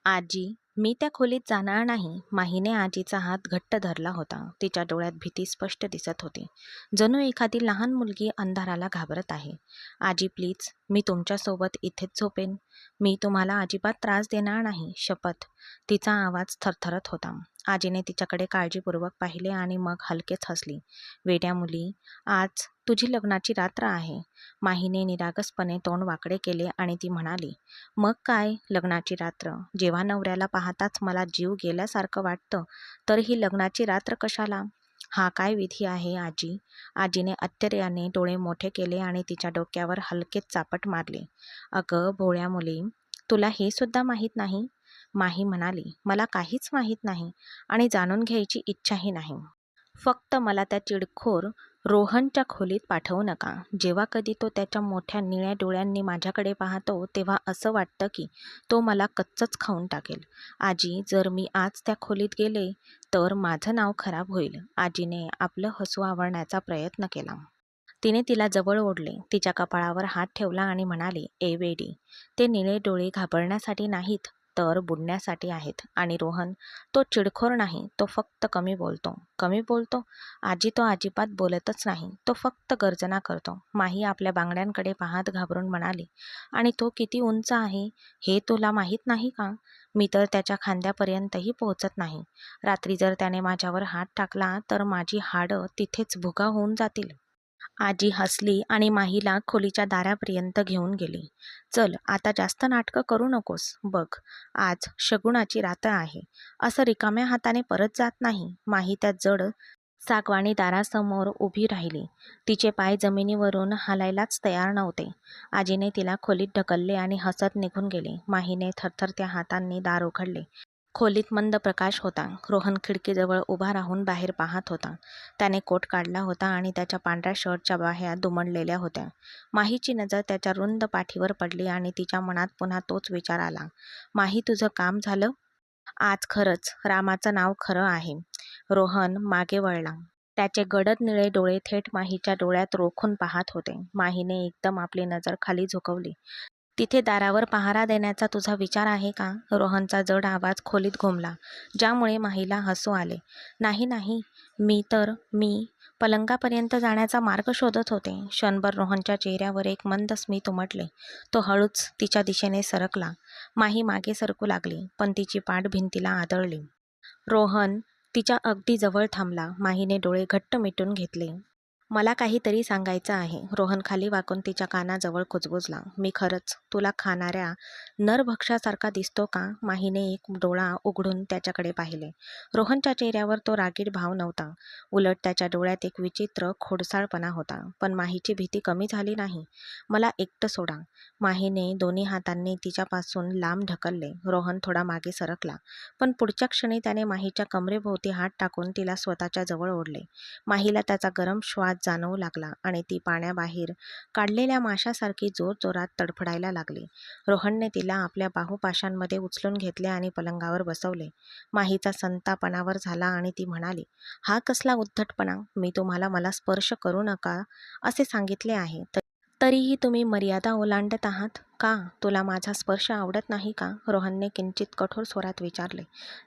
आजी, मी त्या खोलीत जाणार नाही. माहीने आजीचा हात घट्ट धरला होता. तिच्या डोळ्यात भीती स्पष्ट दिसत होती. जणू एखादी लहान मुलगी अंधाराला घाबरत आहे. आजी प्लीज, मी तुमच्यासोबत इथेच झोपेन. मी तुम्हाला अजिबात त्रास देणार नाही, शपथ. तिचा आवाज थरथरत होता. आजीने तिच्याकडे काळजीपूर्वक पाहिले आणि मग हलकेच हसली. वेड्या मुली, आज तुझी लग्नाची रात्र आहे. माहीने निरागसपणे तोंड वाकडे केले आणि ती म्हणाली, मग काय लग्नाची रात्र? जेव्हा नवऱ्याला पाहताच मला जीव गेल्यासारखं वाटतं, तर ही लग्नाची रात्र कशाला? हा काय विधी आहे आजी? आजीने आश्चर्याने डोळे मोठे केले आणि तिच्या डोक्यावर हलकेच चापट मारले. अगं भोळ्या मुली, तुला हे सुद्धा माहीत नाही? माही म्हणाली, मला काहीच माहीत नाही आणि जाणून घ्यायची इच्छाही नाही. फक्त मला त्या चिडखोर रोहनच्या खोलीत पाठवू नका. जेव्हा कधी तो त्याच्या मोठ्या निळ्या डोळ्यांनी माझ्याकडे पाहतो, तेव्हा असं वाटतं की तो मला कच्चच खाऊन टाकेल. आजी, जर मी आज त्या खोलीत गेले, तर माझं नाव खराब होईल. आजीने आपलं हसू आवरण्याचा प्रयत्न केला. तिने तिला जवळ ओढले, तिच्या कपाळावर हात ठेवला आणि म्हणाली, ए वेडी, ते निळे डोळे घाबरण्यासाठी नाहीत, तर बुडण्यासाठी आहेत. आणि रोहन, तो चिडखोर नाही, तो फक्त कमी बोलतो. कमी बोलतो? आजी, तो अजिबात बोलतच नाही, तो फक्त गर्जना करतो. माही आपल्या बांगड्यांकडे पाहत घाबरून म्हणाली, आणि तो किती उंच आहे हे तुला माहीत नाही का? मी तर त्याच्या खांद्यापर्यंतही पोहोचत नाही. रात्री जर त्याने माझ्यावर हात टाकला तर माझी हाडं तिथेच भुगा होऊन जातील. आजी हसली आणि माहीला खोलीच्या दारापर्यंत घेऊन गेली. चल, आता जास्त नाटकं करू नकोस. बघ, आज शगुनाची रात्र आहे. असं रिकाम्या हाताने परत जात नाही. माही त्या जड सागवानी दारासमोर उभी राहिली. तिचे पाय जमिनीवरून हालायलाच तयार नव्हते. आजीने तिला खोलीत ढकलले आणि हसत निघून गेली. माहीने थरथरत्या हातांनी दार उघडले. खोलीत मंद प्रकाश होता. रोहन खिडकीजवळ उभा राहून बाहेर पाहत होता. त्याने कोट काढला होता आणि त्याच्या पांढऱ्या शर्टच्या बाह्या दुमडलेल्या होत्या. माहीची नजर त्याच्या रुंद पाठीवर पडली आणि तिच्या मनात पुन्हा तोच विचार आला. माही, तुझं काम झालं? आज खरंच रामाचं नाव खरं आहे. रोहन मागे वळला. त्याचे गडद निळे डोळे थेट माहीच्या डोळ्यात रोखून पाहत होते. माहीने एकदम आपली नजर खाली झुकवली. तिथे दारावर पहारा देण्याचा तुझा विचार आहे का? रोहनचा जड आवाज खोलीत घुमला, ज्यामुळे माहीला हसू आले. नाही नाही, मी पलंगापर्यंत जाण्याचा मार्ग शोधत होते. क्षणभर रोहनच्या चेहऱ्यावर एक मंद स्मित उमटले. तो हळूच तिच्या दिशेने सरकला. माही मागे सरकू लागली, पण तिची पाठ भिंतीला आदळली. रोहन तिच्या अगदी जवळ थांबला. माहीने डोळे घट्ट मिटून घेतले. मला काहीतरी सांगायचं आहे. रोहन खाली वाकून तिच्या कानाजवळ कुजबुजला. मी खरंच तुला खाणाऱ्या नरभक्षासारखा दिसतो का? माहीने एक डोळा उघडून त्याच्याकडे पाहिले. रोहनच्या चेहऱ्यावर तो रागीट भाव नव्हता. उलट त्याच्या डोळ्यात एक विचित्र खोडसाळपणा होता. पण माहीची भीती कमी झाली नाही. मला एकटं सोडा. माहीने दोन्ही हातांनी तिच्यापासून लांब ढकलले. रोहन थोडा मागे सरकला, पण पुढच्या क्षणी त्याने माहीच्या कमरेभोवती हात टाकून तिला स्वतःच्या जवळ ओढले. माहीला त्याचा गरम श्वास जाणवू लागला आणि ती पाण्याबाहेर काढलेल्या माशासारखी जोरजोरात तडफडायला लागली. रोहनने तिला आपल्या बाहुपाशांमध्ये उचलून घेतले आणि पलंगावर बसवले. माहीचा संतापणावर झाला आणि ती म्हणाली, हा कसला उद्धटपणा? मी तुम्हाला मला स्पर्श करू नका असे सांगितले आहे, तरीही तुम्ही मर्यादा ओलांडत आहात का? तुला माझा स्पर्श आवडत नाही का? रोहनने किंचित कठोर स्वरात विचारले.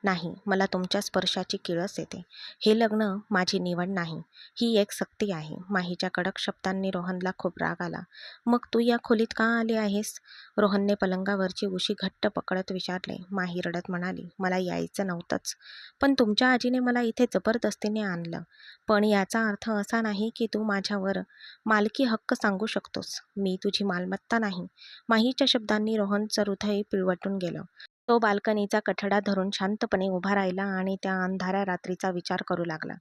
नाही, मला तुमच्या स्पर्शाची किळस येते. हे लग्न माझी निवड नाही, ही एक सक्ती आहे. माहीच्या कडक शब्दांनी रोहनला खूप राग आला. मग तू या खोलीत का आली आहेस? रोहनने पलंगावरची उशी घट्ट पकडत विचारले. माही रडत म्हणाली, मला यायचं नव्हतंच, पण तुमच्या आजीने मला इथे जबरदस्तीने आणलं. पण याचा अर्थ असा नाही की तू माझ्यावर मालकी हक्क सांगू शकतोस. मी तुझी मालमत्ता नाही. माहीच्या शब्दांनी रोहनचं हृदय पिळवटून गेलं. तो बाल्कनीचा कठडा धरून शांतपणे उभा राहिला आणि त्या अंधाऱ्या रात्रीचा विचार करू लागला,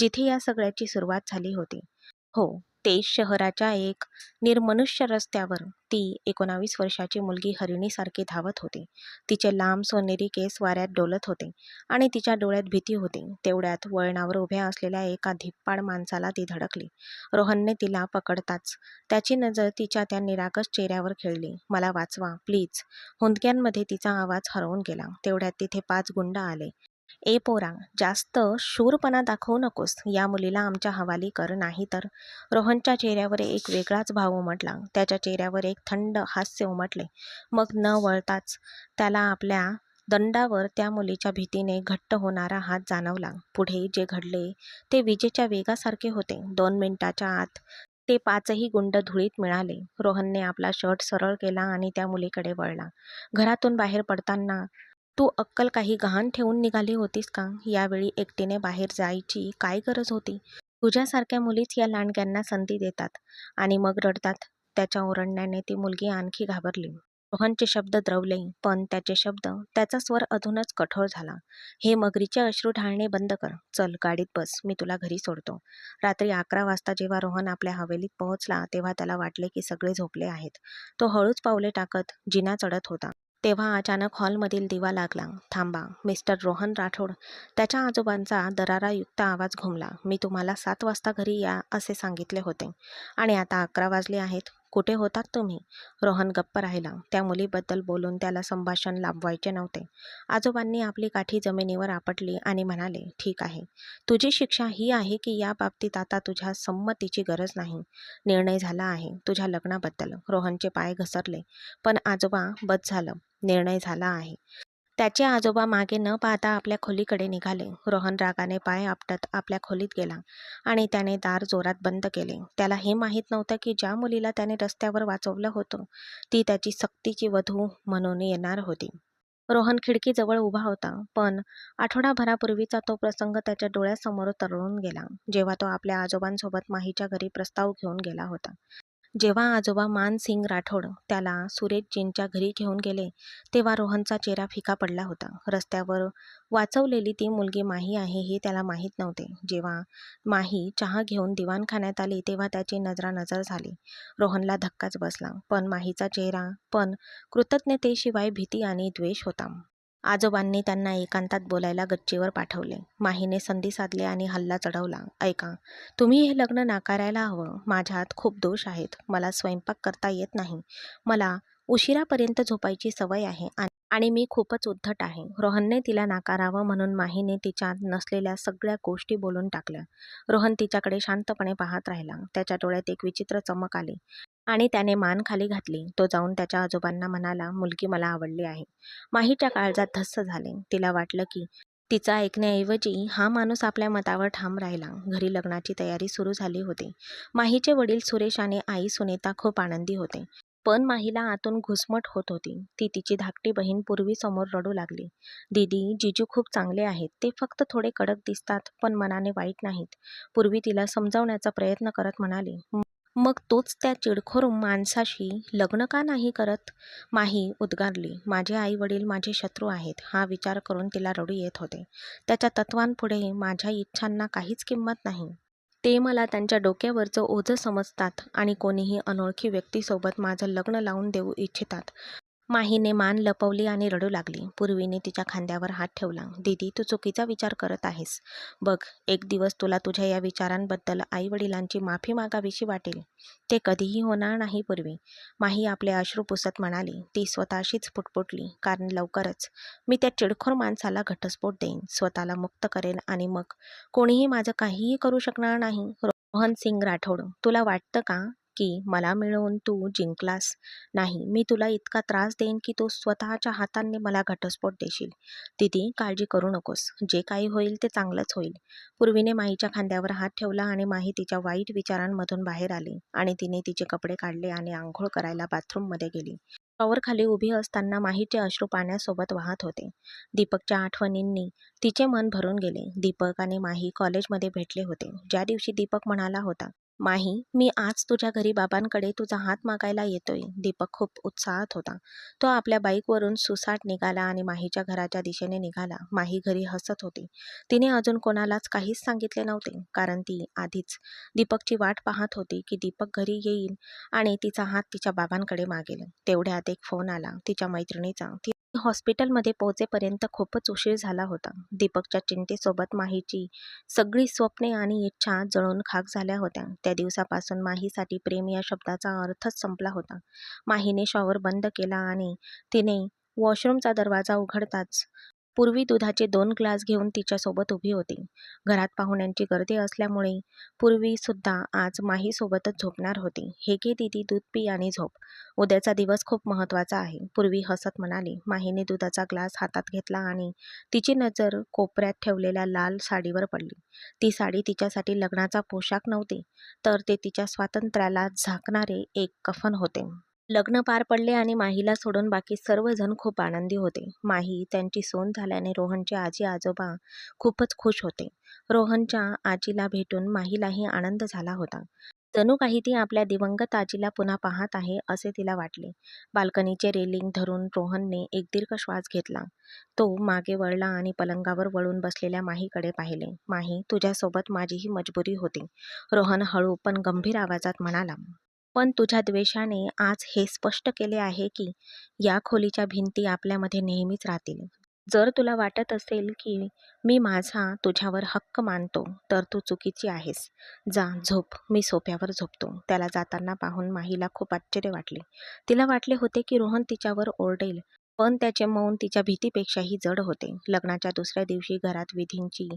जिथे या सगळ्याची सुरुवात झाली होती. हो, ते शहराच्या एक निर्मनुष्य रस्त्यावर ती 19 वर्षाची मुलगी हरिणीसारखी धावत होती. तिचे लांब सोनेरी केस वाऱ्यात डोलत होते आणि तिच्या डोळ्यात भीती होती. तेवढ्यात वळणावर उभ्या असलेल्या एका धिप्पाड माणसाला ती धडकली. रोहनने तिला पकडताच त्याची नजर तिच्या त्या निरागस चेहऱ्यावर खेळली. मला वाचवा, प्लीज. हुंदक्यांमध्ये तिचा आवाज हरवून गेला. तेवढ्यात तिथे 5 गुंड आले. ए पोरा, जास्त शूरपणा दाखवू नकोस. या मुलीला आमच्या हवाली कर, नाही तर. रोहनच्या चेहऱ्यावर एक वेगळाच भाव उमटला. त्याच्या चेहऱ्यावर एक थंड हास्य उमटले. मग न वळताच त्याला आपल्या दंडावर त्या मुलीच्या भीतीने घट्ट होणारा हात जाणवला. पुढे जे घडले ते विजेच्या वेगासारखे होते. 2 मिनिटाच्या आत ते 5ही गुंड धुळीत मिळाले. रोहनने आपला शर्ट सरळ केला आणि त्या मुलीकडे वळला. घरातून बाहेर पडताना, "तू अक्कल काही गहाण ठेवून निघाली होतीस का? यावेळी एकटीने बाहेर जायची काय गरज होती? तुझ्यासारख्या मुलीच या लांडग्यांना संधी देतात आणि मग रडतात." त्याच्या ओरडण्याने ती मुलगी आणखी घाबरली. रोहनचे शब्द द्रवले, पण त्याचे शब्द, त्याचा स्वर अजूनच कठोर झाला. "हे मगरीचे अश्रू ढाळणे बंद कर. चल, गाडीत बस, मी तुला घरी सोडतो." रात्री 11 वाजता जेव्हा रोहन आपल्या हवेलीत पोहोचला, तेव्हा त्याला वाटले की सगळे झोपले आहेत. तो हळूच पावले टाकत जिना चढत होता. तेव्हा अचानक हॉलमधील दिवा लागला. "थांबा, मिस्टर रोहन राठोड." त्याच्या आजोबांचा दरारायुक्त आवाज घुमला. "मी तुम्हाला 7 वाजता घरी या असे सांगितले होते आणि आता 11 वाजले आहेत. कुठे होतात तुम्ही?" रोहन गप्प राहिला. त्या मुलीबद्दल बोलून त्याला संभाषण लांबवायचे नव्हते. आजोबांनी आपली काठी जमिनीवर आपटली आणि म्हणाले, "ठीक आहे. तुझी शिक्षा ही आहे की या बाबतीत आता तुझ्या संमतीची गरज नाही. निर्णय झाला आहे तुझ्या लग्नाबद्दल." रोहनचे पाय घसरले. "पण आजोबा, बस झालं. निर्णय झाला आहे." त्याचे आजोबा मागे न पाहता आपल्या खोलीकडे निघाले. रोहन रागाने पाय आपटत आपल्या खोलीत गेला आणि त्याने दार जोरात बंद केले. त्याला हे माहीत नव्हतं की ज्या मुलीला त्याने रस्त्यावर वाचवलं होतं, ती त्याची सक्तीची वधू म्हणून येणार होती. रोहन खिडकीजवळ उभा होता, पण आठवडाभरापूर्वीचा तो प्रसंग त्याच्या डोळ्यासमोर तरळून गेला, जेव्हा तो आपल्या आजोबांसोबत माहीच्या घरी प्रस्ताव घेऊन गेला होता. जेव्हा आजोबा मानसिंग राठोड त्याला सुरेशजींच्या घरी घेऊन गेले, तेव्हा रोहनचा चेहरा फिका पडला होता. रस्त्यावर वाचवलेली ती मुलगी माही आहे हे त्याला माहीत नव्हते. जेव्हा माही चहा घेऊन दिवाणखान्यात आली, तेव्हा त्याची नजरानजर झाली. रोहनला धक्काच बसला. पण माहीचा चेहरा पण कृतज्ञतेशिवाय भीती आणि द्वेष होता. आजोबांनी त्यांना एकांतात बोलायला गच्चीवर पाठवले. माहीने संधी साधली आणि हल्ला चढवला. "ऐका, तुम्ही हे लग्न नाकारायला हवं. माझ्यात खूप दोष आहेत. मला स्वयंपाक करता येत नाही. मला उशिरापर्यंत झोपायची सवय आहे आणि मी खूपच उद्धट आहे." रोहनने तिला नाकारावं म्हणून माहीने तिच्यात नसलेल्या सगळ्या गोष्टी बोलून टाकल्या. रोहन तिच्याकडे शांतपणे पाहत राहिला. त्याच्या डोळ्यात एक विचित्र चमक आली आणि त्याने मान खाली घातली. तो जाऊन त्याच्या आजोबांना म्हणाला, "मुलगी मला आवडली आहे." माहीच्या काळजात धस्स झाले. तिला वाटलं की तिचं ऐकण्याऐवजी हा माणूस आपल्या मतावर ठाम राहिला. घरी लग्नाची तयारी सुरू झाली होती. माहीचे वडील सुरेश आणि आई सुनीता खूप आनंदी होते. पण माहीला आतून घुसमट होत होती. ती तिची धाकटी बहीण पूर्वी समोर रडू लागली. "दीदी, जीजू खूप चांगले आहेत. ते फक्त थोडे कडक दिसतात, पण मनाने वाईट नाहीत." पूर्वी तिला समजावण्याचा प्रयत्न करत म्हणाली, "मग तोच त्या चिडखोर माणसाशी लग्न का नाही करत?" माही उद्गारली, "माझे आई वडील माझे शत्रू आहेत." हा विचार करून तिला रडू येत होते. "त्याच्या तत्वांपुढे माझ्या इच्छांना काहीच किंमत नाही. ते मला त्यांच्या डोक्यावरचं ओझं समजतात आणि कोणीही अनोळखी व्यक्तीसोबत माझं लग्न लावून देऊ इच्छितात." माहीने मान लपवली आणि रडू लागली. पूर्वीने तिच्या खांद्यावर हात ठेवला. "दीदी, तू चुकीचा विचार करत आहेस. बघ, एक दिवस तुला तुझ्या या विचारांबद्दल आईवडिलांची माफी मागावीशी वाटेल. ते कधीही होणार नाही पूर्वी." माही आपले अश्रू पुसत म्हणाली. ती स्वतःशीच पुटपुटली, "कारण लवकरच मी त्या चिडखोर माणसाला घटस्फोट देईन, स्वतःला मुक्त करेन आणि मग कोणीही माझं काहीही करू शकणार नाही." रोहन सिंग राठोड, "तुला वाटतं का की मला मिळवून तू जिंकलास? नाही, मी तुला इतका त्रास देईन की तू स्वतःच्या हातांनी मला घटस्फोट देशील." "दीदी, काळजी करू नकोस. जे काही होईल ते चांगलंच होईल." पूर्वीने माहीच्या खांद्यावर हात ठेवला आणि माही तिच्या वाईट विचारांमधून बाहेर आली आणि तिने तिचे कपडे काढले आणि आंघोळ करायला बाथरूममध्ये गेली. शॉवरखाली उभी असताना माहीचे अश्रू पाण्यासोबत वाहत होते. दीपकच्या आठवणींनी तिचे मन भरून गेले. दीपक आणि माही कॉलेजमध्ये भेटले होते. ज्या दिवशी दीपक म्हणाला होता, "माही, मी आज तुझ्या घरी बाबांकडे तुझा हात मागायला येतोय." दीपक खूप उत्साहात होता. तो आपल्या बाईकवरून सुसाट निघाला आणि माहीच्या घराच्या दिशेने निघाला. माही घरी हसत होती. तिने अजून कोणालाच काहीच सांगितले नव्हते, कारण ती आधीच दीपकची वाट पाहत होती की दीपक घरी येईल आणि तिचा हात तिच्या बाबांकडे मागेल. तेवढ्यात एक फोन आला तिच्या मैत्रिणीचा. ती हॉस्पिटलमध्ये पोहोचेपर्यंत खूपच उशीर झाला होता. दीपकच्या चिंतेसोबत माहीची सगळी स्वप्ने आणि इच्छा जळून खाक झाल्या होत्या. त्या दिवसापासून माहीसाठी प्रेम या शब्दाचा अर्थच संपला होता. माहीने शॉवर बंद केला आणि तिने वॉशरूमचा दरवाजा उघडताच पूर्वी दुधाचे 2 ग्लास घेऊन तिच्यासोबत उभी होती. घरात पाहुण्यांची गर्दी असल्यामुळे पूर्वीसुद्धा आज माहीसोबतच झोपणार होती. "हे घे दीदी, दूध पी आणि झोप. उद्याचा दिवस खूप महत्त्वाचा आहे," पूर्वी हसत म्हणाली. माहीने दुधाचा ग्लास हातात घेतला आणि तिची नजर कोपऱ्यात ठेवलेल्या लाल साडीवर पडली. ती साडी तिच्यासाठी लग्नाचा पोशाख नव्हती, तर ते तिच्या स्वातंत्र्याला झाकणारे एक कफन होते. लग्न पार पडले आणि माहीला सोडून बाकी सर्वजण खूप आनंदी होते. माही त्यांची सून झाल्याने रोहनचे आजी-आजोबा खूपच खुश होते. रोहनच्या आजीला भेटून माहीलाही आनंद झाला होता. जणू काही ती आपल्या दिवंगत आजीला पुन्हा पाहत आहे असे तिला वाटले. बाल्कनीचे रेलिंग धरून रोहनने एक दीर्घ श्वास घेतला. तो मागे वळला आणि पलंगावर वळून बसलेल्या माहीकडे पाहिले. "माही, तुझ्यासोबत माझीही मजबुरी होती," रोहन हळू पण गंभीर आवाजात म्हणाला. "पण तुझ्या द्वेषाने आज हे स्पष्ट केले आहे की या खोलीच्या भिंती आपल्यामध्ये नेहमीच राहतील. जर तुला वाटत असेल की मी माझा तुझ्यावर हक्क मानतो, तर तू चुकीची आहेस. जा, झोप. मी सोफ्यावर झोपतो." त्याला जाताना पाहून माहीला खूप आश्चर्य वाटले. तिला वाटले होते की रोहन तिच्यावर ओरडेल, पण त्याचे मौन तिच्या भीतीपेक्षाही जड होते. लग्नाच्या दुसऱ्या दिवशी घरात विधींची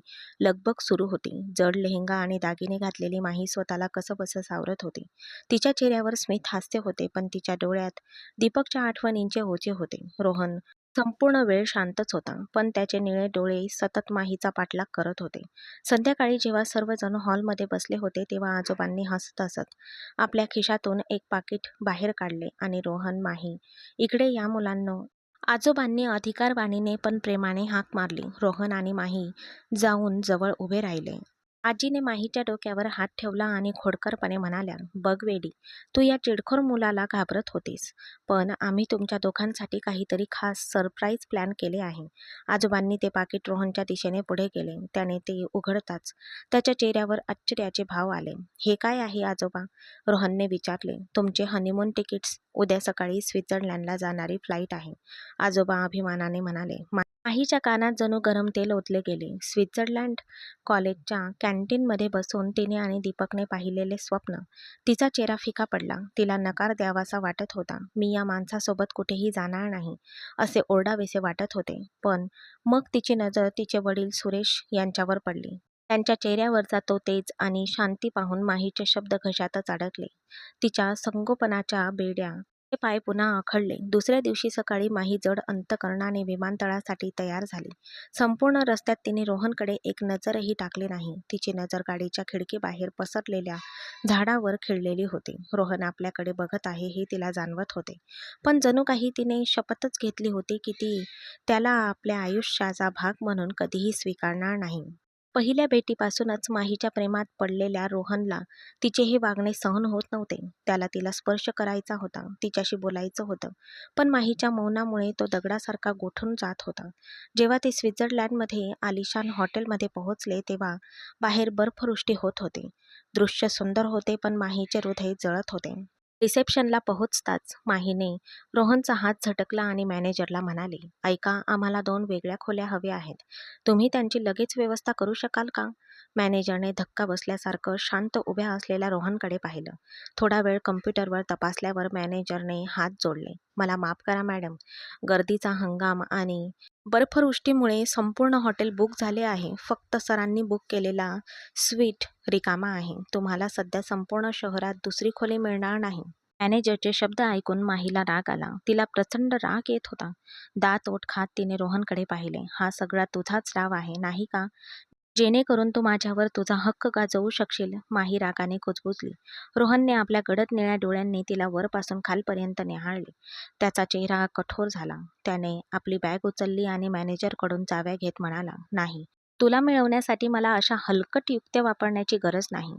लगबग सुरू होती. जड लेहेंगा आणि दागिने घातलेली माही स्वतःला कसंबसं सावरत होती. तिच्या चेहऱ्यावर स्मित हास्य होते, पण तिच्या डोळ्यात दीपकच्या आठवणींचे ओझे होते. रोहन संपूर्ण वेळ शांतच होता, पण त्याचे निळे डोळे सतत माहीचा पाठलाग करत होते. संध्याकाळी जेव्हा सर्वजण हॉलमध्ये बसले होते, तेव्हा आजोबांनी हसत हसत आपल्या खिशातून एक पाकीट बाहेर काढले आणि "रोहन, माही, इकडे या मुलांनो." आजोबांनी अधिकारवाणीने पण प्रेमाने हाक मारली. रोहन आणि माही जाऊन जवळ उभे राहिले. आजीने माहीच्या डोक्यावर हात ठेवला आणि खोडकरपणे म्हणाल्या, "बघ वेडी, तू या चिडखोर मुलाला घाबरत होतीस, पण आम्ही तुमच्या दोघांसाठी काहीतरी खास सरप्राईज प्लॅन केले आहे." आजोबांनी ते पाकीट रोहनच्या दिशेने पुढे केले. त्याने ते उघडताच त्याच्या चेहऱ्यावर आश्चर्याचे भाव आले. "हे काय आहे आजोबा?" रोहनने विचारले. "तुमचे हनीमून तिकीट्स. उद्या सकाळी स्वित्झर्लंडला जाणारी फ्लाईट आहे," आजोबा अभिमानाने म्हणाले. माहीच्या कानात जणू गरम तेल ओतले गेले. स्वित्झर्लंड? कॉलेजच्या कॅन्टीनमध्ये बसून तिने आणि दीपकने पाहिलेले स्वप्न. तिचा चेहरा फिका पडला. तिला नकार द्यावासा वाटत होता. "मी या माणसासोबत कुठेही जाणार नाही," असे ओरडावेसे वाटत होते. पण मग तिची नजर तिचे वडील सुरेश यांच्यावर पडली. त्यांच्या चेहऱ्यावरचा तो तेज आणि शांती पाहून माहीचे शब्द घशातच अडकले. तिच्या संगोपनाच्या बेड्या पाय पुन्हा आखडले. दुसऱ्या दिवशी सकाळी माही जड अंतकरणाने विमानतळासाठी तयार झाली. संपूर्ण रस्त्यात तिने रोहनकडे एक नजरही टाकली नाही. तिची नजर गाडीच्या खिडकीबाहेर पसरलेल्या झाडावर खिळलेली होती. रोहन आपल्याकडे बघत आहे हे तिला जाणवत होते, पण जणू काही तिने शपथच घेतली होती की ती त्याला आपल्या आयुष्याचा भाग म्हणून कधीही स्वीकारणार नाही. पहिल्या भेटीपासूनच माहीच्या प्रेमात पडलेल्या रोहनला तिचे हे वागणे सहन होत नव्हते. त्याला तिला स्पर्श करायचा होता, तिच्याशी बोलायचं होतं, पण माहीच्या मौनामुळे तो दगडासारखा गोठून जात होता. जेव्हा ते स्वित्झर्लंडमध्ये आलिशान हॉटेलमध्ये पोहोचले, तेव्हा बाहेर बर्फवृष्टी होत होती. दृश्य सुंदर होते, पण माहीचे हृदय जळत होते. रिसेप्शनला पोहोचताच माहीने रोहनचा हात झटकला आणि मॅनेजरला म्हणाली, "ऐका, आम्हाला 2 वेगळ्या खोल्या हव्या आहेत. तुम्ही त्यांची लगेच व्यवस्था करू शकाल का?" मॅनेजरने धक्का बसल्यासारखं शांत उभ्या असलेल्या रोहनकडे पाहिलं. थोडा वेळ कम्प्युटरवर तपासल्यावर मॅनेजरने हात जोडले. "मला माफ करा मॅडम, गर्दीचा हंगाम आणि बर्फवृष्टीमुळे संपूर्ण हॉटेल बुक झाले आहे. फक्त सरांनी बुक केलेला स्वीट रिकामा आहे. तुम्हाला सध्या संपूर्ण शहरात दुसरी खोली मिळणार नाही." मॅनेजरचे शब्द ऐकून माहीला राग आला. तिला प्रचंड राग येत होता. दात ओठ खात तिने रोहनकडे पाहिले. "हा सगळा तुझाच डाव आहे, नाही का? जेणेकरून तू माझ्यावर तुझा हक्क गाजवू शकशील." माही रागाने कुजबुजली. रोहनने आपल्या गडद निळ्या डोळ्यांनी तिला वरपासून खालपर्यंत निहाळले. त्याचा चेहरा कठोर झाला. त्याने आपली बॅग उचलली आणि मॅनेजरकडून चाव्या घेत म्हणाला, "नाही, तुला मिळवण्यासाठी मला अशा हलकट युक्त्या वापरण्याची गरज नाही.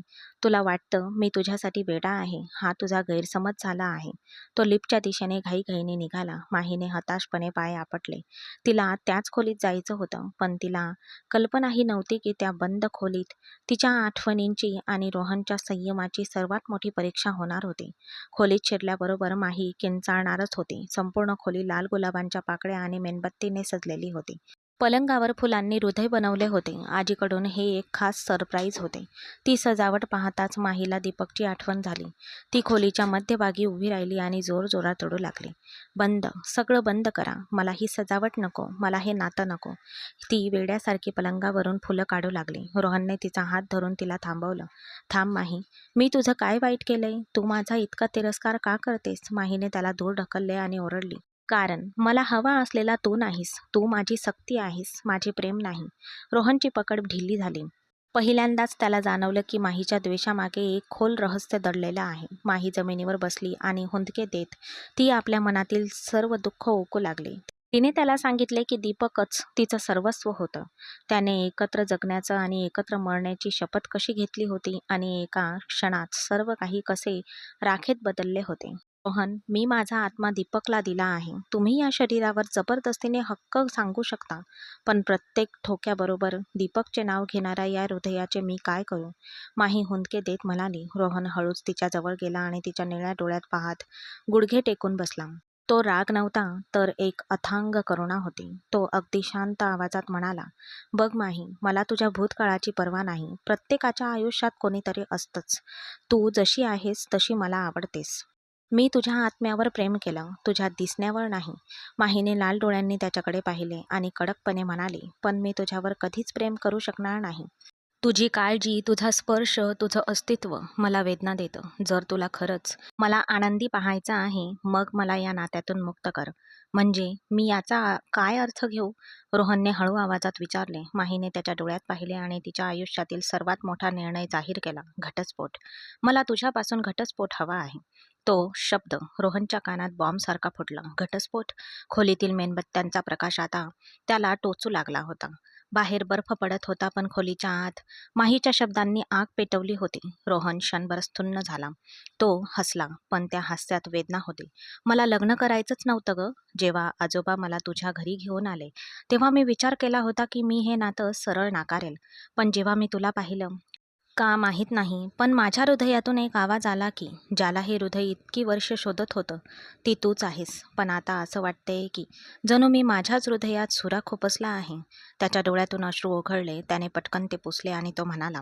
तुला वाटतं मी तुझ्यासाठी वेडा आहे. हा तुझा गैरसमज झाला आहे." तो लिफ्टच्या दिशेने घाईघाईने निघाला. माहीने हताशपणे पाय आपटले. तिला त्याच खोलीत जायचं होतं, पण तिला कल्पनाही नव्हती की त्या बंद खोलीत तिच्या आठवणींची आणि रोहनच्या संयमाची सर्वात मोठी परीक्षा होणार होती. खोलीत शिरल्याबरोबर माही किंचाळणारच होती. संपूर्ण खोली लाल गुलाबांच्या पाकळ्या आणि मेणबत्तीने सजलेली होती. पलंगावर फुलांनी हृदय बनवले होते. आजीकडून हे एक खास सरप्राईज होते. ती सजावट पाहताच माहीला दीपकची आठवण झाली. ती खोलीच्या मध्यभागी उभी राहिली आणि जोरजोरात रडू लागली. बंद, सगळं बंद करा. मला ही सजावट नको, मला हे नातं नको. ती वेड्यासारखी पलंगावरून फुलं काढू लागली. रोहनने तिचा हात धरून तिला थांबवलं. थांब माही, मी तुझं काय वाईट केलंय? तू माझा इतका तिरस्कार का करतेस? माहीने त्याला दूर ढकलले आणि ओरडली. कारण मला हवा असलेला तू नाहीस. तू माझी सक्ती आहेस, माझे प्रेम नाही. रोहनची पकड ढिली झाली. पहिल्यांदाच त्याला जाणवलं की माहीच्या द्वेषामागे एक खोल रहस्य दडलेलं आहे. माही जमिनीवर बसली आणि हुंदके देत ती आपल्या मनातील सर्व दुःख ओकू लागली. तिने त्याला सांगितले की दीपकच तिचं सर्वस्व होतं. त्याने एकत्र जगण्याचं आणि एकत्र मरण्याची शपथ कशी घेतली होती आणि एका क्षणात सर्व काही कसे राखेत बदलले होते. रोहन, मी माझा आत्मा दीपकला दिला आहे. तुम्ही या शरीरावर जबरदस्तीने हक्क सांगू शकता, पण प्रत्येक ठोक्याबरोबर दीपकचे नाव घेणाऱ्या या हृदयाचे मी काय करू? माही हुंदके देत म्हणाली. रोहन हळूच तिच्या जवळ गेला आणि तिच्या निळ्या डोळ्यात पाहत गुडघे टेकून बसला. तो राग नव्हता, तर एक अथांग करुणा होती. तो अगदी शांत आवाजात म्हणाला, बघ माही, मला तुझ्या भूतकाळाची पर्वा नाही. प्रत्येकाच्या आयुष्यात कोणीतरी असतंच. तू जशी आहेस तशी मला आवडतेस. मी तुझ्या आत्म्यावर प्रेम केलं, तुझ्या दिसण्यावर नाही. माहीने लाल डोळ्यांनी त्याच्याकडे पाहिले आणि कडकपणे म्हणाली, पण मी तुझ्यावर कधीच प्रेम करू शकणार नाही. तुझी काळजी, तुझा स्पर्श, तुझं अस्तित्व मला वेदना देतं. जर तुला खरंच मला आनंदी पाहायचं आहे, मग मला या नात्यातून मुक्त कर. म्हणजे मी याचा काय अर्थ घेऊ? रोहनने हळू आवाजात विचारले. माहीने त्याच्या डोळ्यात पाहिले आणि तिच्या आयुष्यातील सर्वात मोठा निर्णय जाहीर केला. घटस्फोट. मला तुझ्यापासून घटस्फोट हवा आहे. तो शब्द रोहनच्या कानात बॉम्बसारखा फुटला. घटस्फोट. खोलीतील मेणबत्त्यांचा प्रकाश आता त्याला टोचू लागला होता. बाहेर बर्फ पडत होता, पण खोलीच्या आत माहीच्या शब्दांनी आग पेटवली होती. रोहन क्षणभर स्तुन्न झाला. तो हसला, पण त्या हास्यात वेदना होती. मला लग्न करायचंच नव्हतं ग. जेव्हा आजोबा मला तुझ्या घरी घेऊन आले, तेव्हा मी विचार केला होता की मी हे नातं सरळ नाकारेल. पण जेव्हा मी तुला पाहिलं, का माहीत नाही, पण माझ्या हृदयातून एक आवाज आला की ज्याला हे हृदय इतकी वर्ष शोधत होतं, ती तूच आहेस. पण आता असं वाटतंय की जणू मी माझ्याच हृदयात सुरा खुपसला आहे. त्याच्या डोळ्यातून अश्रू ओघळले. त्याने पटकन ते पुसले आणि तो म्हणाला,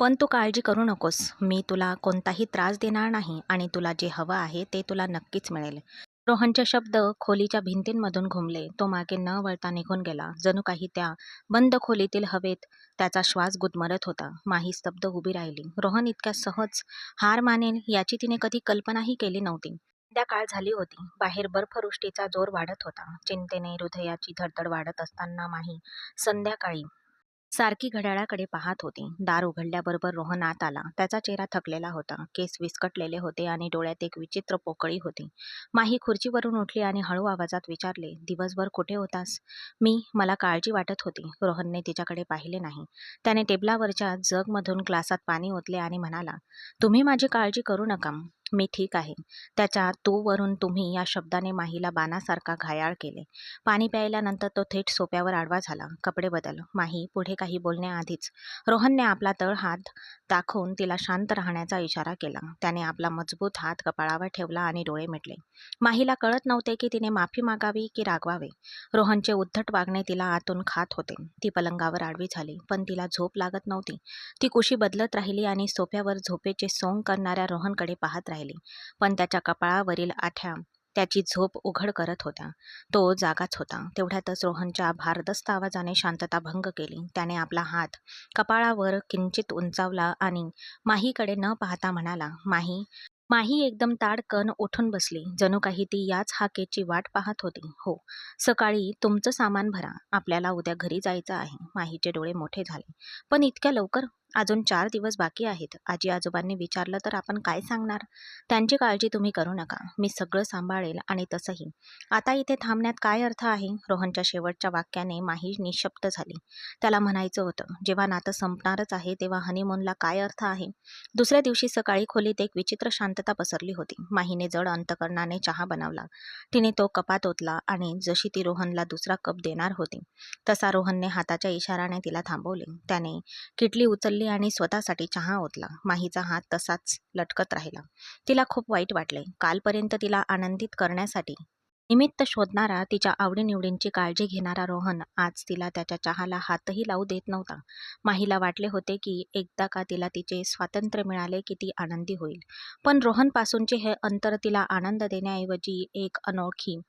पण तू काळजी करू नकोस. मी तुला कोणताही त्रास देणार नाही आणि तुला जे हवं आहे ते तुला नक्कीच मिळेल. रोहनचे शब्द खोलीच्या भिंतींमधून घुमले. तो मागे न वळता निघून गेला. जणू काही त्या बंद खोलीतील हवेत त्याचा श्वास गुदमरत होता. माही स्तब्ध उभी राहिली. रोहन इतक्या सहज हार मानेल याची तिने कधी कल्पनाही केली नव्हती. संध्याकाळ झाली होती. बाहेर बर्फवृष्टीचा जोर वाढत होता. चिंतेने हृदयाची धडधड वाढत असताना माही संध्याकाळी सारखी घड्याळाकडे पाहत होती. दार उघडल्याबरोबर रोहन आत आला. त्याचा चेहरा थकलेला होता. केस विस्कटलेले होते आणि डोळ्यात एक विचित्र पोकळी होती. माही खुर्चीवरून उठली आणि हळू आवाजात विचारले, दिवसभर कुठे होतास? मला काळजी वाटत होती. रोहनने तिच्याकडे पाहिले नाही. त्याने टेबलावरच्या जगमधून ग्लासात पाणी ओतले आणि म्हणाला, तुम्ही माझी काळजी करू नका. मी ठीक आहे. त्याच्या तू वरून तुम्ही या शब्दाने माहीला बाणासारखा घायाळ केले. पाणी प्यायल्यानंतर तो थेट सोफ्यावर आडवा झाला. कपडे बदल. माही पुढे काही बोलण्याआधीच रोहनने आपला तळ हात दाखवून तिला शांत राहण्याचा इशारा केला. त्याने आपला मजबूत हात कपाळावर ठेवला आणि डोळे मिटले. माहीला कळत नव्हते की तिने माफी मागावी की रागवावे. रोहनचे उद्धट वागणे तिला आतून खात होते. ती पलंगावर आडवी झाली, पण तिला झोप लागत नव्हती. ती कुशी बदलत राहिली आणि सोफ्यावर झोपेचे सोंग करणाऱ्या रोहनकडे पाहत राहिली. पण त्याच्या कपाळावरील आठ्या त्याची झोप उघड करत होत्या. तो जागाच होता. तेवढ्यातच रोहनच्या भारदस्त आवाजाने शांतता भंग केली. त्याने आपला हात कपाळावर किंचित उंचावला आणि माहीकडे न पाहता म्हणाला, माही. माही एकदम ताडकन उठून बसली. जणू काही ती याच हाकेची वाट पाहत होती. हो, सकाळी तुमचं सामान भरा. आपल्याला उद्या घरी जायचं आहे. माहीचे डोळे मोठे झाले. पण इतक्या लवकर? अजून 4 दिवस बाकी आहेत. आजी आजोबांनी विचारलं तर आपण काय सांगणार? त्यांची काळजी तुम्ही करू नका. मी सगळं सांभाळेल. आणि तसंही आता इथे थांबण्यात काय अर्थ आहे? रोहनच्या शेवटच्या वाक्याने माही निशब्द झाली. त्याला म्हणायचं होतं, जेव्हा नातं संपणारच आहे तेव्हा हनीमूनला काय अर्थ आहे? दुसऱ्या दिवशी सकाळी खोलीत एक विचित्र शांतता पसरली होती. माहीने जड अंतकरणाने चहा बनवला. तिने तो कपात ओतला आणि जशी ती रोहनला दुसरा कप देणार होती, तसा रोहनने हाताच्या इशाराने तिला थांबवले. त्याने किटली उचलली आणि स्वतःसाठी चहा ओतला. माहीचा हात तसाच लटकत राहिला. तिला खूप वाईट वाटले. कालपर्यंत तिला आनंदित करण्यासाठी निमित्त शोधणारा, तिच्या आवडीनिवडींची काळजी घेणारा रोहन आज तिला त्याच्या चहाला हातही लावू देत नव्हता. माहीला वाटले होते की एकदा का तिला तिचे स्वातंत्र्य मिळाले की ती आनंदी होईल. पण रोहनपासूनचे हे अंतर तिला आनंद देण्याऐवजी एक अनोळखी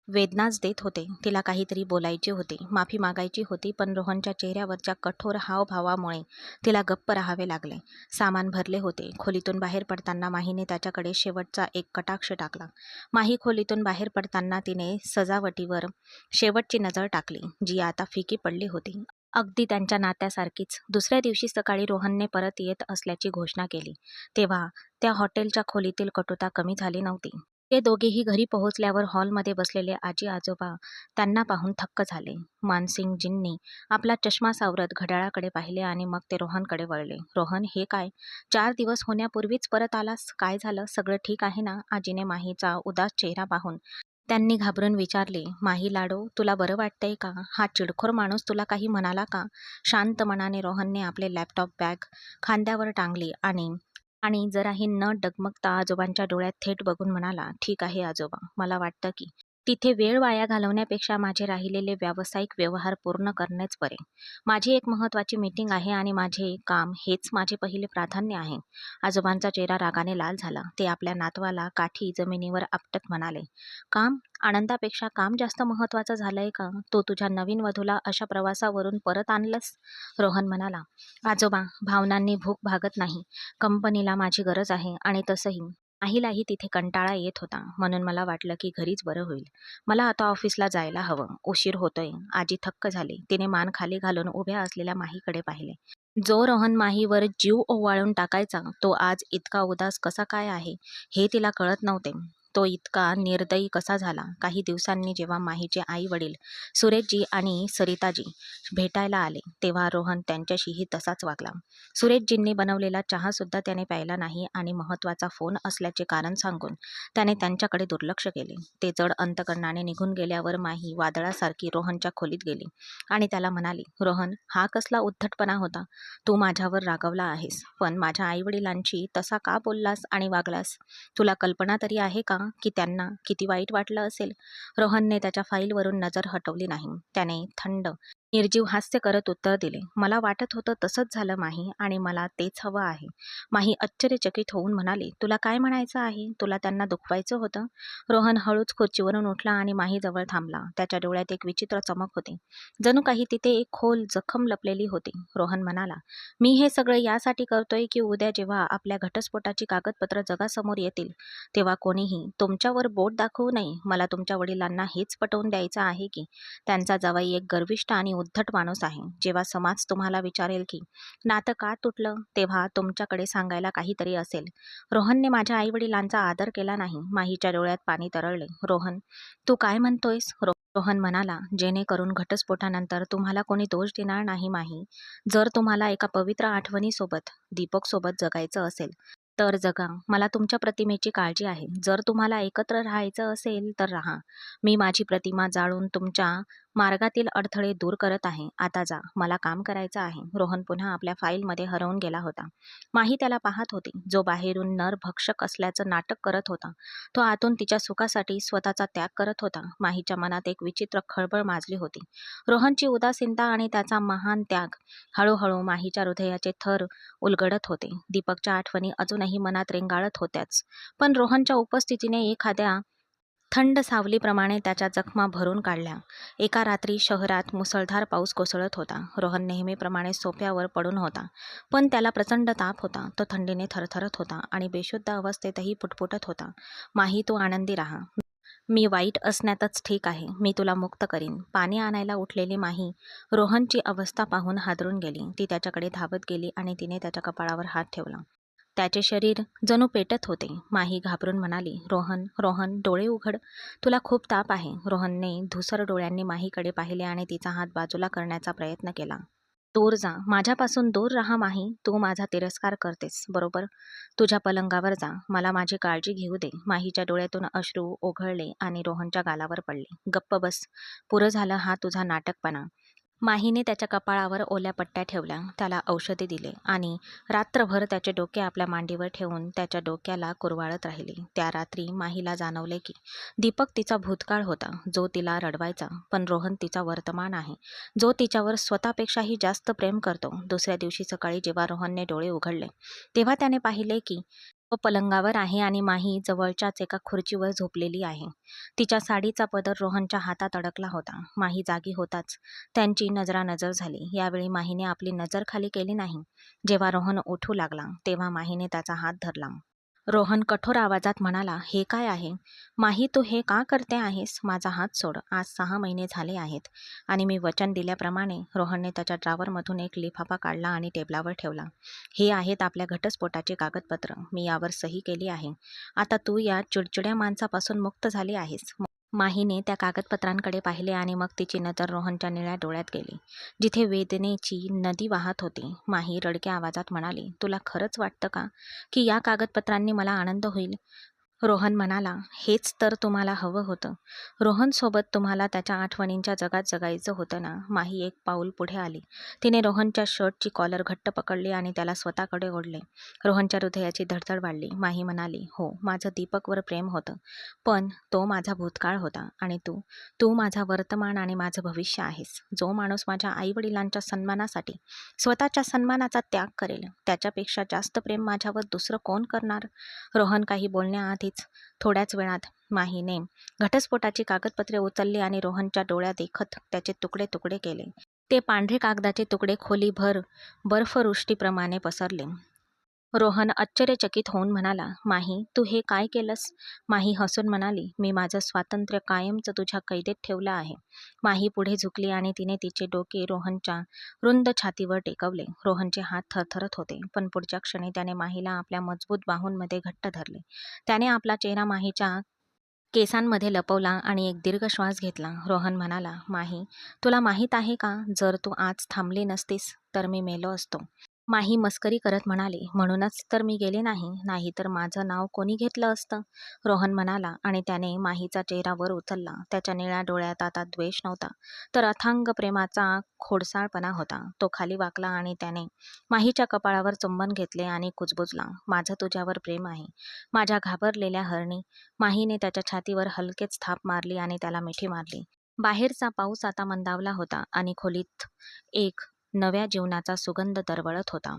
वेदनाच देत होते. तिला काहीतरी बोलायचे होते, माफी मागायची होती, पण रोहनच्या चेहऱ्यावरच्या कठोर हावभावामुळे तिला गप्प राहावे लागले. सामान भरले होते. खोलीतून बाहेर पडताना माहीने त्याच्याकडे शेवटचा एक कटाक्ष टाकला. माही खोलीतून बाहेर पडताना तिने सजावटीवर शेवटची नजर टाकली, जी आता फिकी पडली होती. अगदी त्यांच्या नात्यासारखीच. दुसऱ्या दिवशी सकाळी रोहनने परत येत असल्याची घोषणा केली, तेव्हा त्या हॉटेलच्या खोलीतील कटुता कमी झाली नव्हती. ते दोघेही घरी पोहोचल्यावर हॉलमध्ये बसलेले आजी आजोबा त्यांना पाहून थक्क झाले. मानसिंगजींनी आपला चष्मा सावरत घड्याळाकडे पाहिले आणि मग ते रोहनकडे वळले. रोहन, हे काय? 4 दिवस होण्यापूर्वीच परत आलास? काय झालं? सगळं ठीक आहे ना? आजीने माहीचा उदास चेहरा पाहून त्यांनी घाबरून विचारले. माही लाडो, तुला बरं वाटतंय का? हा चिडखोर माणूस तुला काही म्हणाला का? शांत मनाने रोहनने आपले लॅपटॉप बॅग खांद्यावर टांगली आणि आणि जराही न डगमगता आजोबांच्या डोळ्यात थेट बघून म्हणाला, ठीक आहे आजोबा, मला वाटतं की तिथे वेळ वाया घालवण्यापेक्षा माझे राहिलेले व्यावसायिक व्यवहार पूर्ण करणेच बरे. माझी एक महत्त्वाची मीटिंग आहे आणि माझे काम हेच माझे पहिले प्राधान्य आहे. आजोबांचा चेहरा रागाने लाल झाला. ते आपल्या नातवाला काठी जमिनीवर आपटत म्हणाले, काम? आनंदापेक्षा काम जास्त महत्त्वाचं झालंय का? तू तुझ्या नवीन वधूला अशा प्रवासावरून परत आणलंस? रोहन म्हणाला, आजोबा, भावनांनी भूक भागत नाही. कंपनीला माझी गरज आहे आणि तसंही माहीलाही तिथे कंटाळा येत होता. म्हणून मला वाटलं की घरीच बरं होईल. मला आता ऑफिसला जायला हवं. उशीर होतोय. आजी थक्क झाली. तिने मान खाली घालून उभ्या असलेल्या माहीकडे पाहिले. जो रोहन माहीवर जीव ओवाळून टाकायचा, तो आज इतका उदास कसा काय आहे, हे तिला कळत नव्हते. तो इतका निर्दयी कसा झाला? काही दिवसांनी जेव्हा माहीचे आई वडील सुरेशजी आणि सरिताजी भेटायला आले, तेव्हा रोहन त्यांच्याशीही तसाच वागला. सुरेशजींनी बनवलेला चहासुद्धा त्याने प्यायला नाही आणि महत्त्वाचा फोन असल्याचे कारण सांगून त्याने त्यांच्याकडे दुर्लक्ष केले. ते जड अंतकरणाने निघून गेल्यावर माही वादळासारखी रोहनच्या खोलीत गेली आणि त्याला म्हणाली, रोहन, हा कसला उद्धटपणा होता? तू माझ्यावर रागवला आहेस, पण माझ्या आईवडिलांशी तसा का बोललास आणि वागलास? तुला कल्पना तरी आहे का की त्यांना किती वाईट वाटलं असेल? रोहनने त्याच्या फाईलवरून नजर हटवली नाही. त्याने थंड निर्जीव हास्य करत उत्तर दिले, मला वाटत होतं तसंच झालं माही, आणि मला तेच हवं आहे. माही आश्चर्यचकित होऊन म्हणाली, तुला काय म्हणायचं आहे? तुला त्यांना दुखवायचं होतं? रोहन हळूच खुर्चीवरून उठला आणि माहीजवळ थांबला. त्याच्या डोळ्यात एक विचित्र चमक होती, जणू काही तिथे एक खोल जखम लपलेली होती. रोहन म्हणाला, मी हे सगळं यासाठी करतोय की उद्या जेव्हा आपल्या घटस्फोटाची कागदपत्र जगासमोर येतील, तेव्हा कोणीही तुमच्यावर बोट दाखवू नये. मला तुमच्या वडिलांना हेच पटवून द्यायचं आहे की त्यांचा जावई एक गर्विष्ठ आणि उद्धट माणूस आहे. जेव्हा समाज तुम्हाला विचारेल की नातं का तुटलं, तेव्हा तुमच्याकडे सांगायला काहीतरी असेल. रोहनने माझ्या आईवडिलांचा आदर केला नाही. माहीच्या डोळ्यात पाणी तरळले. रोहन, तू काय म्हणतोयस? रोहन म्हणाला, जेणेकरून घटस्फोटानंतर तुम्हाला कोणी दोष देणार नाही माही. जर तुम्हाला एका पवित्र आठवणीसोबत, दीपकसोबत जगायचं असेल तर जगा. मला तुमच्या प्रतिमेची काळजी आहे. जर तुम्हाला एकत्र राहायचं असेल तर राहा. मी माझी प्रतिमा जाळून तुमच्या मार्गातील अडथळे दूर करत आहे. आता जा, मला काम करायचं आहे. रोहन पुन्हा आपल्या फाईलमध्ये हरवून गेला होता. माही त्याला पाहत होती. जो बाहेरून नरभक्षक असल्याचं नाटक करत होता, तो आतून तिच्या सुखासाठी स्वतःचा त्याग करत होता. माहीच्या मनात एक विचित्र खळबळ माजली होती. रोहनची उदासीनता आणि त्याचा महान त्याग हळूहळू माहीच्या हृदयाचे थर उलगडत होते. दीपकच्या आठवणी अजूनही मनात रेंगाळत होत्याच, पण रोहनच्या उपस्थितीने एखाद्या थंड सावलीप्रमाणे त्याच्या जखमा भरून काढल्या. एका रात्री शहरात मुसळधार पाऊस कोसळत होता. रोहन नेहमीप्रमाणे सोफ्यावर पडून होता, पण त्याला प्रचंड ताप होता. तो थंडीने थरथरत होता आणि बेशुद्ध अवस्थेतही पुटपुटत होता. माही, तू आनंदी राहा. मी वाईट असण्यातच ठीक आहे. मी तुला मुक्त करीन. पाणी आणायला उठलेली माही रोहनची अवस्था पाहून हादरून गेली. ती त्याच्याकडे धावत गेली आणि तिने त्याच्या कपाळावर हात ठेवला. त्याचे शरीर जणू पेटत होते. माही घाबरून म्हणाली, रोहन, रोहन, डोळे उघड. तुला खूप ताप आहे. रोहनने धुसर डोळ्यांनी माहीकडे पाहिले आणि तिचा हात बाजूला करण्याचा प्रयत्न केला. दूर जा, माझ्यापासून दूर राहा माही. तू माझा तिरस्कार करतेस, बरोबर? तुझ्या पलंगावर जा. मला माझी काळजी घेऊ दे. माहीच्या डोळ्यातून अश्रू ओघळले आणि रोहनच्या गालावर पडले. गप्प बस. पुरं झालं हा तुझा नाटकपणा. माहीने त्याच्या कपाळावर ओल्या पट्ट्या ठेवल्या, त्याला औषधे दिले आणि रात्रभर त्याचे डोके आपल्या मांडीवर ठेवून त्याच्या डोक्याला कुरवाळत राहिली. त्या रात्री माहीला जाणवले की दीपक तिचा भूतकाळ होता, जो तिला रडवायचा, पण रोहन तिचा वर्तमान आहे, जो तिच्यावर स्वतःपेक्षाही जास्त प्रेम करतो. दुसऱ्या दिवशी सकाळी जेव्हा रोहनने डोळे उघडले, तेव्हा त्याने पाहिले की तो पलंगावर आहे आणि माही जवळच्याच एका खुर्चीवर झोपलेली आहे. तिच्या साडीचा पदर रोहनच्या हातात अडकला होता. माही जागी होताच त्यांची नजरानजर झाली. यावेळी माहीने आपली नजर खाली केली नाही. जेव्हा रोहन उठू लागला, तेव्हा माहीने त्याचा हात धरला. रोहन कठोर आवाजात म्हणाला, "हे काय आहे? माही, तू हे का करते आहेस? माझा हात सोड. आज 6 महिने झाले आहेत." आणि मी वचन दिल्याप्रमाणे रोहनने त्याच्या ड्रॉवरमधून एक लिफाफा काढला आणि टेबलावर ठेवला. "हे आहेत आपल्या घटस्फोटाचे कागदपत्र. मी यावर सही केली आहे. आता तू या चिडचिड्या माणसापासून मुक्त झाली आहेस." माहीने त्या कागदपत्रांकडे पाहिले आणि मग तिची नजर रोहनच्या निळ्या डोळ्यात गेली, जिथे वेदनेची नदी वाहत होती. माही रडक्या आवाजात म्हणाली, "तुला खरंच वाटतं का की या कागदपत्रांनी मला आनंद होईल?" रोहन म्हणाला, "हेच तर तुम्हाला हवं होतं. रोहनसोबत तुम्हाला त्याच्या आठवणींच्या जगात जगायचं होतं ना." माही एक पाऊल पुढे आली. तिने रोहनच्या शर्टची कॉलर घट्ट पकडली आणि त्याला स्वतःकडे ओढले. रोहनच्या हृदयाची धडधड वाढली. माही म्हणाली, "हो, माझं दीपकवर प्रेम होतं, पण तो माझा भूतकाळ होता आणि तू तू माझा वर्तमान आणि माझं भविष्य आहेस. जो माणूस माझ्या आईवडिलांच्या सन्मानासाठी स्वतःच्या सन्मानाचा त्याग करेल, त्याच्यापेक्षा जास्त प्रेम माझ्यावर दुसरं कोण करणार?" रोहन काही बोलण्याआधीच थोड्याच वेळात माहीने घटस्फोटाची कागदपत्रे उचलली आणि रोहनच्या डोळ्यात देखत त्याचे तुकडे तुकडे केले. ते पांढरे कागदाचे तुकडे खोलीभर बर्फवृष्टीप्रमाणे पसरले. रोहन आश्चर्यचकित होऊन म्हणाला, "माही, तू हे काय केलंस?" माही हसून म्हणाली, "मी माझं स्वातंत्र्य कायमचं तुझ्या कैदेत ठेवलं आहे." माही पुढे झुकली आणि तिने तिचे डोके रोहनच्या रुंद छातीवर टेकवले. रोहनचे हात थरथरत होते, पण पुढच्या क्षणी त्याने माहीला आपल्या मजबूत बाहूंमध्ये घट्ट धरले. त्याने आपला चेहरा माहीच्या केसांमध्ये लपवला आणि एक दीर्घ श्वास घेतला. रोहन म्हणाला, "माही, तुला माहीत आहे का, जर तू आज थांबली नसतीस तर मी मेलो असतो." माही मस्करी करत म्हणाली, "म्हणूनच तर मी गेले नाही, नाहीतर माझं नाव कोणी घेतलं असतं?" रोहन म्हणाला आणि त्याने माहीचा चेहरा वर उचलला. त्याच्या निळ्या डोळ्यात आता द्वेष नव्हता, तर अथांग प्रेमाचा खोडसाळपणा होता. तो खाली वाकला आणि त्याने माहीच्या कपाळावर चुंबन घेतले आणि कुजबुजला, "माझं तुझ्यावर प्रेम आहे, माझ्या घाबरलेल्या हरणी." माहीने त्याच्या छातीवर हलकेच थाप मारली आणि त्याला मिठी मारली. बाहेरचा पाऊस आता मंदावला होता आणि खोलीत एक नव्या जीवनाचा सुगंध दरवळत होता.